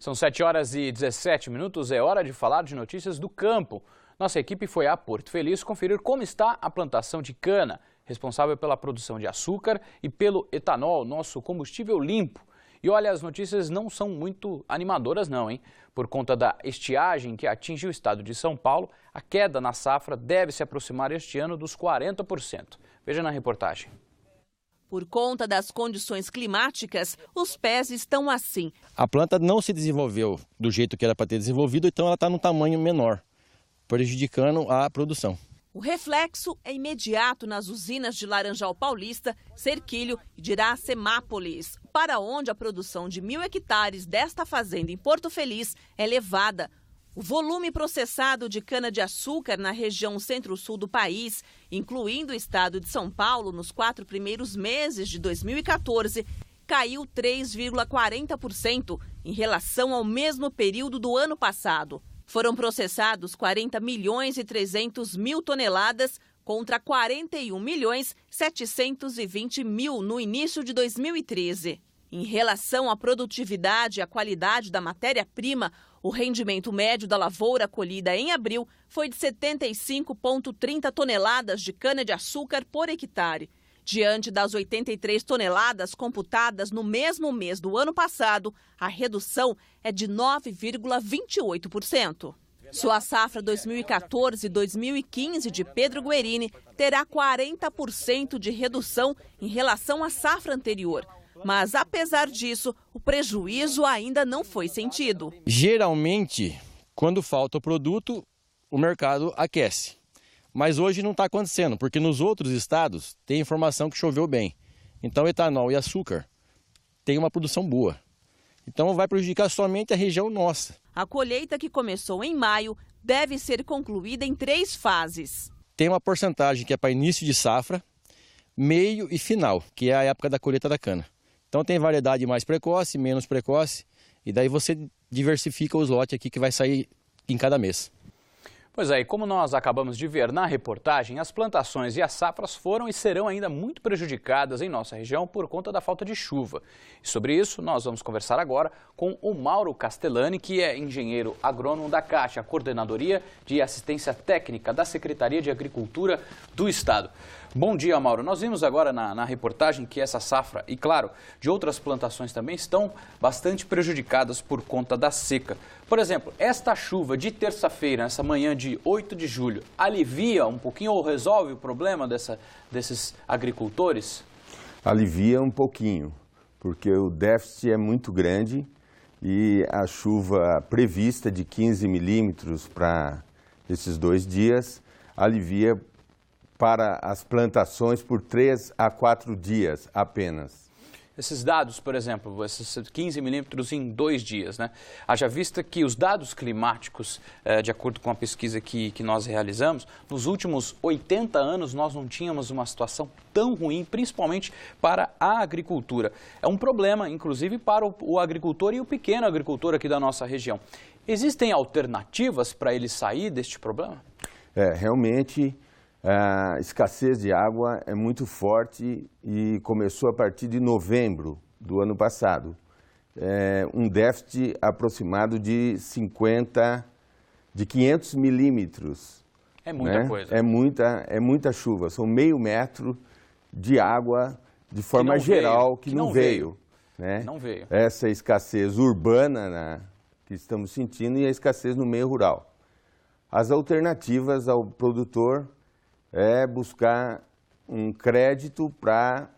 São 7h17, é hora de falar de notícias do campo. Nossa equipe foi a Porto Feliz conferir como está a plantação de cana, responsável pela produção de açúcar e pelo etanol, nosso combustível limpo. E olha, as notícias não são muito animadoras não, hein? Por conta da estiagem que atinge o estado de São Paulo, a queda na safra deve se aproximar este ano dos 40%. Veja na reportagem. Por conta das condições climáticas, os pés estão assim. A planta não se desenvolveu do jeito que era para ter desenvolvido, então ela está num tamanho menor, prejudicando a produção. O reflexo é imediato nas usinas de Laranjal Paulista, Cerquilho e de Iracemápolis, para onde a produção de 1.000 hectares desta fazenda em Porto Feliz é elevada. O volume processado de cana-de-açúcar na região centro-sul do país, incluindo o estado de São Paulo, nos 4 primeiros meses de 2014, caiu 3,40% em relação ao mesmo período do ano passado. Foram processados 40 milhões e 300 mil toneladas contra 41 milhões 720 mil no início de 2013. Em relação à produtividade e à qualidade da matéria-prima, o rendimento médio da lavoura colhida em abril foi de 75,30 toneladas de cana-de-açúcar por hectare. Diante das 83 toneladas computadas no mesmo mês do ano passado, a redução é de 9,28%. Sua safra 2014-2015 de Pedro Guerini terá 40% de redução em relação à safra anterior. Mas, apesar disso, o prejuízo ainda não foi sentido. Geralmente, quando falta o produto, o mercado aquece. Mas hoje não está acontecendo, porque nos outros estados tem informação que choveu bem. Então, etanol e açúcar têm uma produção boa. Então, vai prejudicar somente a região nossa. A colheita, que começou em maio, deve ser concluída em 3 fases. Tem uma porcentagem que é para início de safra, meio e final, que é a época da colheita da cana. Então tem variedade mais precoce, menos precoce, e daí você diversifica os lotes aqui que vai sair em cada mês. Pois é, e como nós acabamos de ver na reportagem, as plantações e as safras foram e serão ainda muito prejudicadas em nossa região por conta da falta de chuva. E sobre isso, nós vamos conversar agora com o Mauro Castellani, que é engenheiro agrônomo da Caixa, a Coordenadoria de Assistência Técnica da Secretaria de Agricultura do Estado. Bom dia, Mauro. Nós vimos agora na reportagem que essa safra, e claro, de outras plantações também, estão bastante prejudicadas por conta da seca. Por exemplo, esta chuva de terça-feira, essa manhã de 8 de julho, alivia um pouquinho ou resolve o problema desses agricultores? Alivia um pouquinho, porque o déficit é muito grande e a chuva prevista de 15 milímetros para esses 2 dias alivia para as plantações por 3 a 4 dias apenas. Esses dados, por exemplo, esses 15 milímetros em 2 dias, né? Haja vista que os dados climáticos, de acordo com a pesquisa que nós realizamos, nos últimos 80 anos nós não tínhamos uma situação tão ruim, principalmente para a agricultura. É um problema, inclusive, para o agricultor e o pequeno agricultor aqui da nossa região. Existem alternativas para ele sair deste problema? Realmente, a escassez de água é muito forte e começou a partir de novembro do ano passado. Um déficit aproximado de 500 milímetros. É muita coisa. É muita chuva. São meio metro de água de forma geral que não veio. Né? Não veio. Essa escassez urbana que estamos sentindo e a escassez no meio rural. As alternativas ao produtor é buscar um crédito para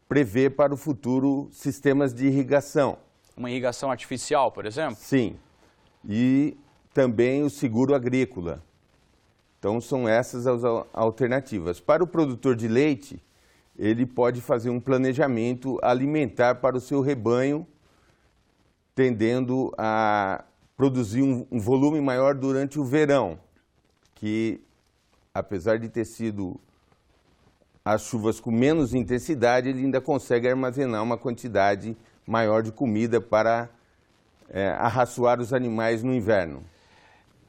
prever para o futuro sistemas de irrigação. Uma irrigação artificial, por exemplo? Sim. E também o seguro agrícola. Então, são essas as alternativas. Para o produtor de leite, ele pode fazer um planejamento alimentar para o seu rebanho, tendendo a produzir um volume maior durante o verão, que apesar de ter sido as chuvas com menos intensidade, ele ainda consegue armazenar uma quantidade maior de comida para arraçoar os animais no inverno.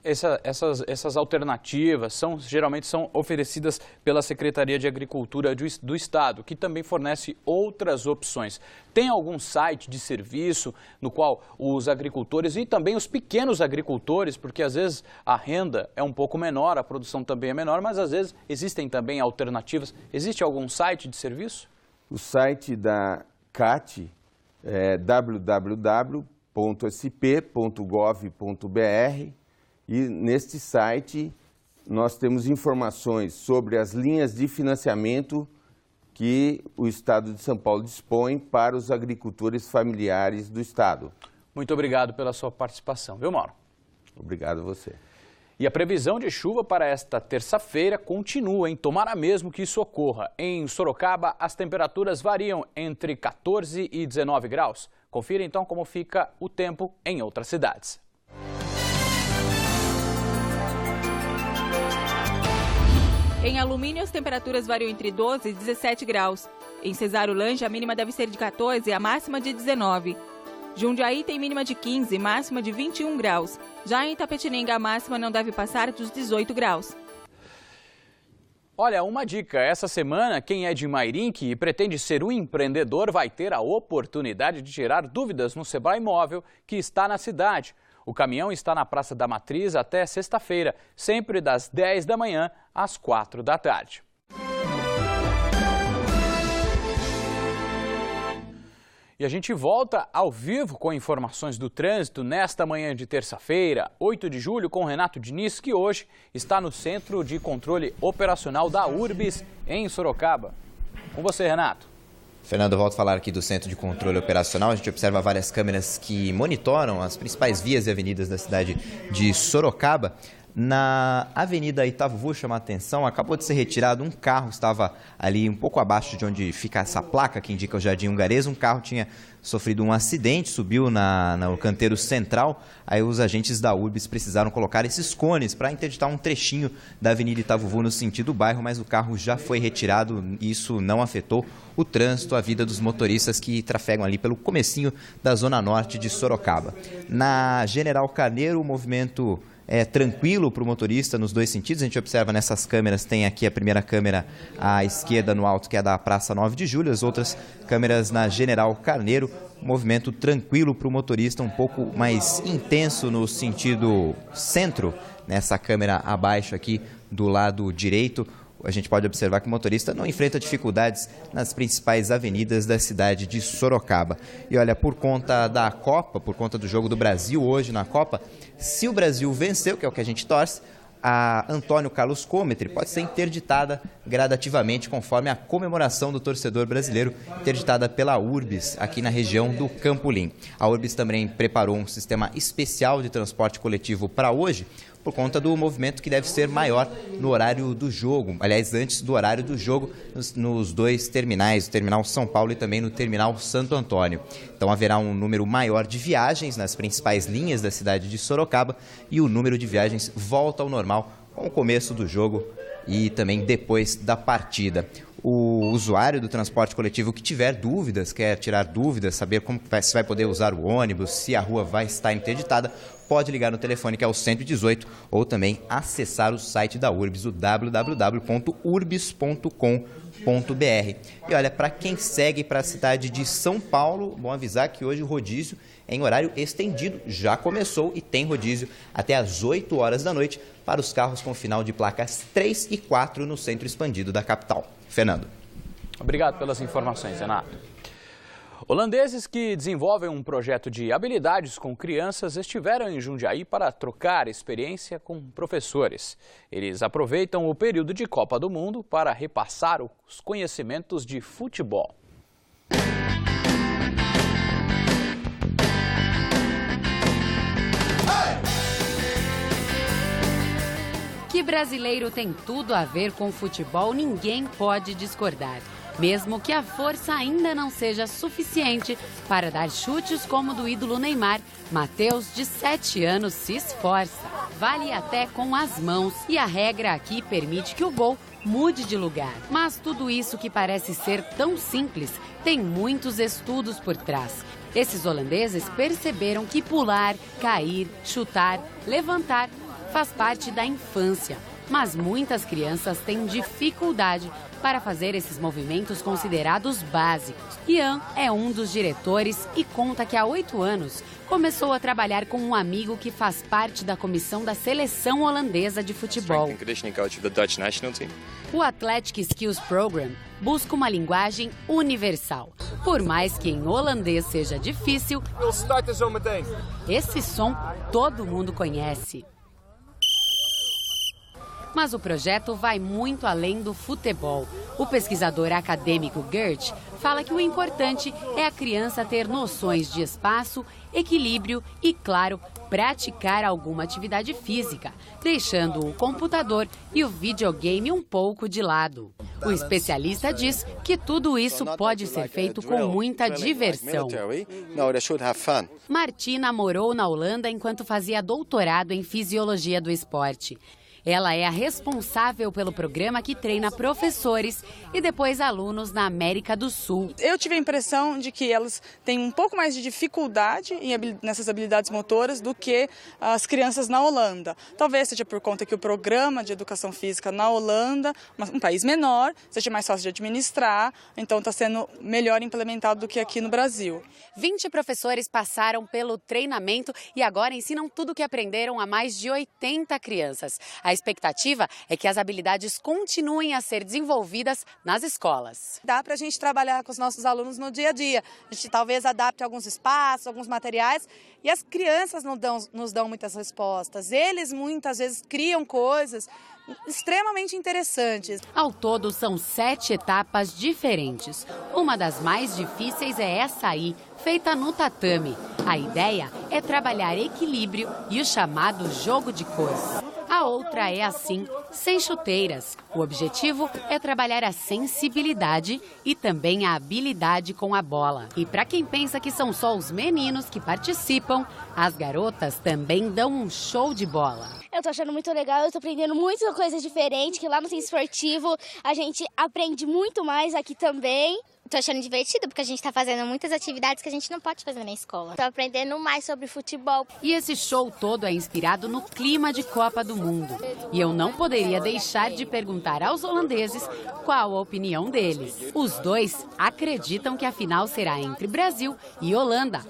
Essas alternativas geralmente são oferecidas pela Secretaria de Agricultura do Estado, que também fornece outras opções. Tem algum site de serviço no qual os agricultores e também os pequenos agricultores, porque às vezes a renda é um pouco menor, a produção também é menor, mas às vezes existem também alternativas. Existe algum site de serviço? O site da CAT é www.sp.gov.br. E neste site nós temos informações sobre as linhas de financiamento que o Estado de São Paulo dispõe para os agricultores familiares do Estado. Muito obrigado pela sua participação, viu, Mauro? Obrigado a você. E a previsão de chuva para esta terça-feira continua, hein? Tomara mesmo que isso ocorra. Em Sorocaba, as temperaturas variam entre 14 e 19 graus. Confira então como fica o tempo em outras cidades. Em Alumínio, as temperaturas variam entre 12 e 17 graus. Em Cesário Lange, a mínima deve ser de 14 e a máxima de 19. Jundiaí tem mínima de 15 e máxima de 21 graus. Já em Itapetininga, a máxima não deve passar dos 18 graus. Olha, uma dica, essa semana quem é de Mairinque e pretende ser um empreendedor vai ter a oportunidade de tirar dúvidas no Sebrae Móvel que está na cidade. O caminhão está na Praça da Matriz até sexta-feira, sempre das 10 da manhã às 4 da tarde. E a gente volta ao vivo com informações do trânsito nesta manhã de terça-feira, 8 de julho, com Renato Diniz, que hoje está no Centro de Controle Operacional da Urbis, em Sorocaba. Com você, Renato. Fernando, volto a falar aqui do Centro de Controle Operacional. A gente observa várias câmeras que monitoram as principais vias e avenidas da cidade de Sorocaba. Na Avenida Itavuvu, chama a atenção, acabou de ser retirado um carro, estava ali um pouco abaixo de onde fica essa placa que indica o Jardim Hungarês. Um carro tinha sofrido um acidente, subiu no canteiro central. Aí os agentes da Urbis precisaram colocar esses cones para interditar um trechinho da Avenida Itavuvu no sentido bairro, mas o carro já foi retirado e isso não afetou o trânsito, a vida dos motoristas que trafegam ali pelo comecinho da zona norte de Sorocaba. Na General Carneiro, o movimento é tranquilo para o motorista nos dois sentidos. A gente observa nessas câmeras, tem aqui a primeira câmera à esquerda no alto, que é da Praça 9 de Julho, as outras câmeras na General Carneiro. Movimento tranquilo para o motorista, um pouco mais intenso no sentido centro, nessa câmera abaixo aqui do lado direito. A gente pode observar que o motorista não enfrenta dificuldades nas principais avenidas da cidade de Sorocaba. E olha, por conta da Copa, por conta do jogo do Brasil hoje na Copa, se o Brasil venceu, que é o que a gente torce, a Antônio Carlos Cometri pode ser interditada gradativamente conforme a comemoração do torcedor brasileiro, interditada pela Urbis aqui na região do Campolim. A Urbis também preparou um sistema especial de transporte coletivo para hoje, por conta do movimento que deve ser maior no horário do jogo, aliás, antes do horário do jogo, nos dois terminais, o Terminal São Paulo e também no Terminal Santo Antônio. Então haverá um número maior de viagens nas principais linhas da cidade de Sorocaba e o número de viagens volta ao normal com o começo do jogo e também depois da partida. O usuário do transporte coletivo que tiver dúvidas, quer tirar dúvidas, saber se vai poder usar o ônibus, se a rua vai estar interditada, pode ligar no telefone que é o 118 ou também acessar o site da Urbis, o www.urbis.com.br. E olha, para quem segue para a cidade de São Paulo, bom avisar que hoje o rodízio é em horário estendido, já começou e tem rodízio até às 8 horas da noite para os carros com final de placas 3 e 4 no centro expandido da capital. Fernando. Obrigado pelas informações, Renato. Holandeses que desenvolvem um projeto de habilidades com crianças estiveram em Jundiaí para trocar experiência com professores. Eles aproveitam o período de Copa do Mundo para repassar os conhecimentos de futebol. Que brasileiro tem tudo a ver com futebol, ninguém pode discordar. Mesmo que a força ainda não seja suficiente para dar chutes como o do ídolo Neymar, Matheus, de 7 anos, se esforça. Vale até com as mãos e a regra aqui permite que o gol mude de lugar. Mas tudo isso que parece ser tão simples tem muitos estudos por trás. Esses holandeses perceberam que pular, cair, chutar, levantar faz parte da infância, mas muitas crianças têm dificuldade para fazer esses movimentos considerados básicos. Ian é um dos diretores e conta que há 8 anos começou a trabalhar com um amigo que faz parte da comissão da seleção holandesa de futebol. O Athletic Skills Program busca uma linguagem universal. Por mais que em holandês seja difícil, esse som todo mundo conhece. Mas o projeto vai muito além do futebol. O pesquisador acadêmico Gert fala que o importante é a criança ter noções de espaço, equilíbrio e, claro, praticar alguma atividade física, deixando o computador e o videogame um pouco de lado. O especialista diz que tudo isso pode ser feito com muita diversão. Martina morou na Holanda enquanto fazia doutorado em fisiologia do esporte. Ela é a responsável pelo programa que treina professores e depois alunos na América do Sul. Eu tive a impressão de que elas têm um pouco mais de dificuldade nessas habilidades motoras do que as crianças na Holanda. Talvez seja por conta que o programa de educação física na Holanda, um país menor, seja mais fácil de administrar, então está sendo melhor implementado do que aqui no Brasil. 20 professores passaram pelo treinamento e agora ensinam tudo o que aprenderam a mais de 80 crianças. A expectativa é que as habilidades continuem a ser desenvolvidas nas escolas. Dá para a gente trabalhar com os nossos alunos no dia a dia. A gente talvez adapte alguns espaços, alguns materiais e as crianças nos dão muitas respostas. Eles muitas vezes criam coisas extremamente interessantes. Ao todo, são 7 etapas diferentes. Uma das mais difíceis é essa aí, feita no tatame. A ideia é trabalhar equilíbrio e o chamado jogo de cores. A outra é assim, sem chuteiras. O objetivo é trabalhar a sensibilidade e também a habilidade com a bola. E para quem pensa que são só os meninos que participam, as garotas também dão um show de bola. Eu tô achando muito legal, eu tô aprendendo muita coisa diferente, que lá no centro esportivo a gente aprende muito mais aqui também. Tô achando divertido, porque a gente tá fazendo muitas atividades que a gente não pode fazer na escola. Tô aprendendo mais sobre futebol. E esse show todo é inspirado no clima de Copa do Mundo. E eu não poderia deixar de perguntar aos holandeses qual a opinião deles. Os dois acreditam que a final será entre Brasil e Holanda.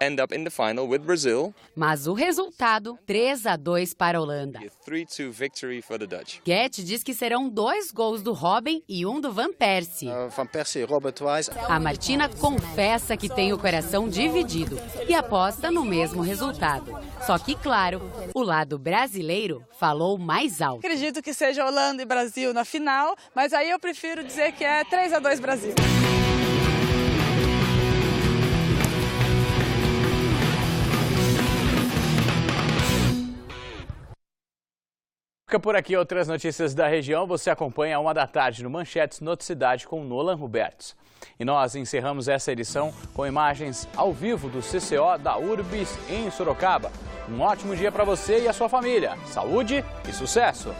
End up in the final with Brazil. Mas o resultado, 3-2 para a Holanda. 3-2 victory for the Dutch. Guedes diz que serão 2 gols do Robin e um do Van Persie. Van Persie, Robert Wise. A Martina confessa que tem o coração dividido e aposta no mesmo resultado. Só que, claro, o lado brasileiro falou mais alto. Acredito que seja Holanda e Brasil na final, mas aí eu prefiro dizer que é 3-2 Brasil. Fica por aqui outras notícias da região. Você acompanha 1 da tarde no Manchetes Noticidade com Nolan Roberts. E nós encerramos essa edição com imagens ao vivo do CCO da URBS em Sorocaba. Um ótimo dia para você e a sua família. Saúde e sucesso!